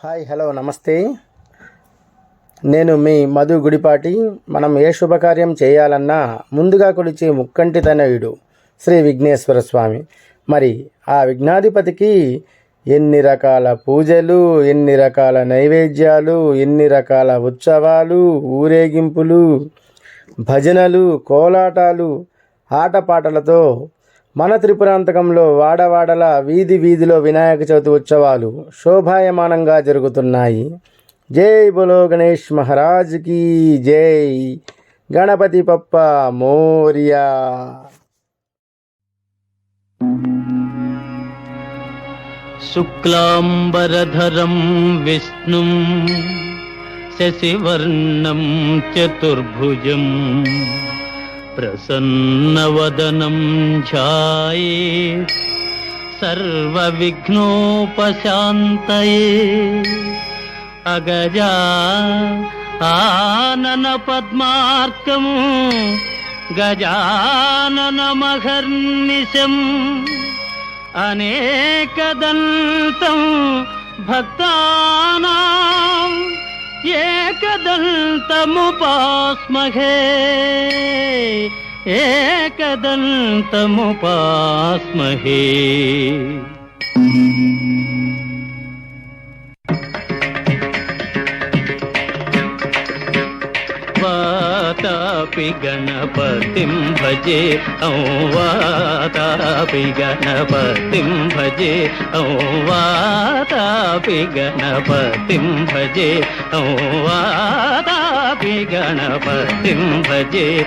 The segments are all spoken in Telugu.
హాయ్ హలో నమస్తే. నేను మీ మధు గుడిపాటి. మనం ఏ శుభకార్యం చేయాలన్నా ముందుగా కొలిచే ముక్కంటి తనయుడు శ్రీ విఘ్నేశ్వర స్వామి. మరి ఆ విఘ్నాధిపతికి ఎన్ని రకాల పూజలు, ఎన్ని రకాల నైవేద్యాలు, ఎన్ని రకాల ఉత్సవాలు, ఊరేగింపులు, భజనలు, కోలాటాలు, ఆటపాటలతో మన త్రిపురాంతకంలో వాడవాడల వీధి వీధిలో వినాయక చవితి ఉత్సవాలు శోభాయమానంగా జరుగుతున్నాయి. జై బోలో గణేష్ మహారాజ్కి జై. గణపతి పప్ప మోరియా. శుక్లాంబరధరం విష్ణుం శశివర్ణం చతుర్భుజం ప్రసన్నవదనం ధ్యాయేత్ సర్వవిఘ్నోపశాంతయే. అగజా ఆనన పద్మార్కం గజాననమహర్నిశం అనేకదంతం భక్తానాం ఏకదంతముపాస్మహే. ఏకదంతముపాస్మహే. వాతాపి గణపతిం భజే వాతాపి గణపతిం భజే వాతాపి గణపతిం భజే వాతాపి గణపతిం భజే.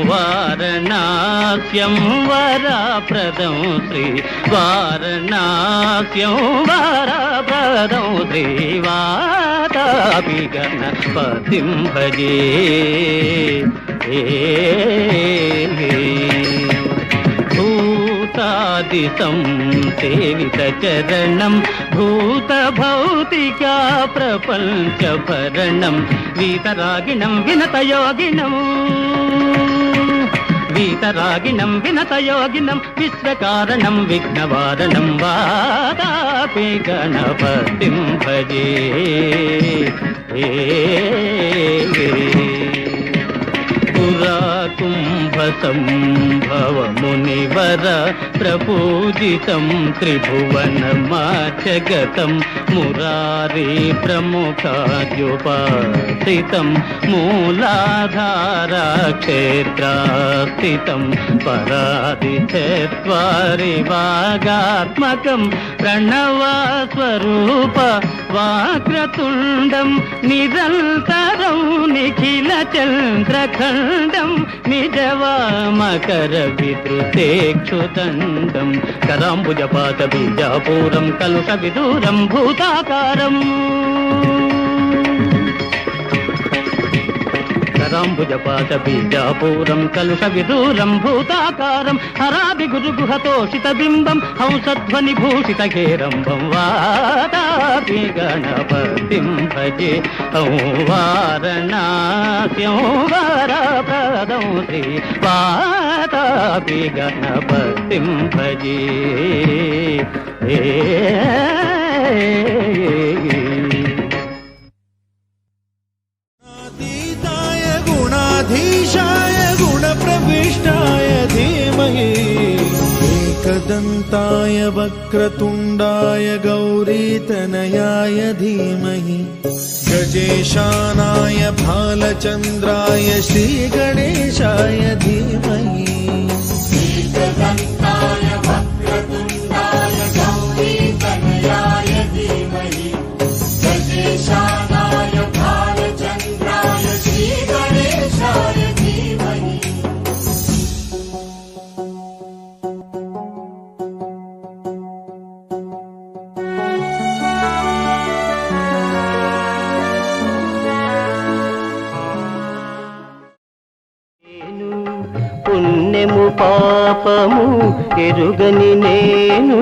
వారణాస్యం వరప్రదం శ్రీ వారణాస్యం వరప్రదం శ్రీ వాతాపి గణపతిం భజే. భూతాదిశం సేవిత చరణం భూత భౌతికా ప్రపంచ భరణం వీతరాగిణం వినతయోగినం వీతరాగిణం వినతయోగినం విశ్వకారణం విఘ్నవారణం వాతాపి గణపతిం భజే. కుంభసంభవ మునివర ప్రపూజితం త్రిభువనమాచగతం మురారి ప్రముఖాద్యుపాసితం మూలాధార క్షేత్రాస్థితం పరాది చత్వారి వాగాత్మకం ప్రణవస్వరూప వాక్రతుండం నిరంతరం నిఖిల చంద్రఖండం నిజవామకర విద్రుతేక్షుదండం కరాంబుజపాత బీజాపూరం కలుష విదూరం భూతాకారం. కరాంబుజపాత బీజాపూరం కలుష విదూరం భూతాకారం హరాది గురుగుహతోషిత బింబం హంసధ్వని భూషిత గేరంబం వాతాపి గణపతిం భజే. వారణాస్యం వరప్రదం శ్రీ వాతాపి గణపతిం భజే. गुणाधीशाय गुणप्रविष्टाय धीमहि एकदन्ताय वक्रतुण्डाय गौरीतनयाय धीमहि गजेशानाय भालचन्द्राय श्रीगणेशाय धीमहि. एकदन्ताय वक्रतुण्डाय गौरीतनयाय धीमहि गजेशानाय भालचन्द्राय श्रीगणेशाय धीमहि. పుణ్యము పాపము ఎరుగని నేను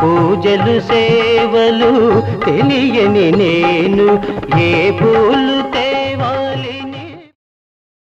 పూజలు సేవలు తెలియని నేను ఏ పూలు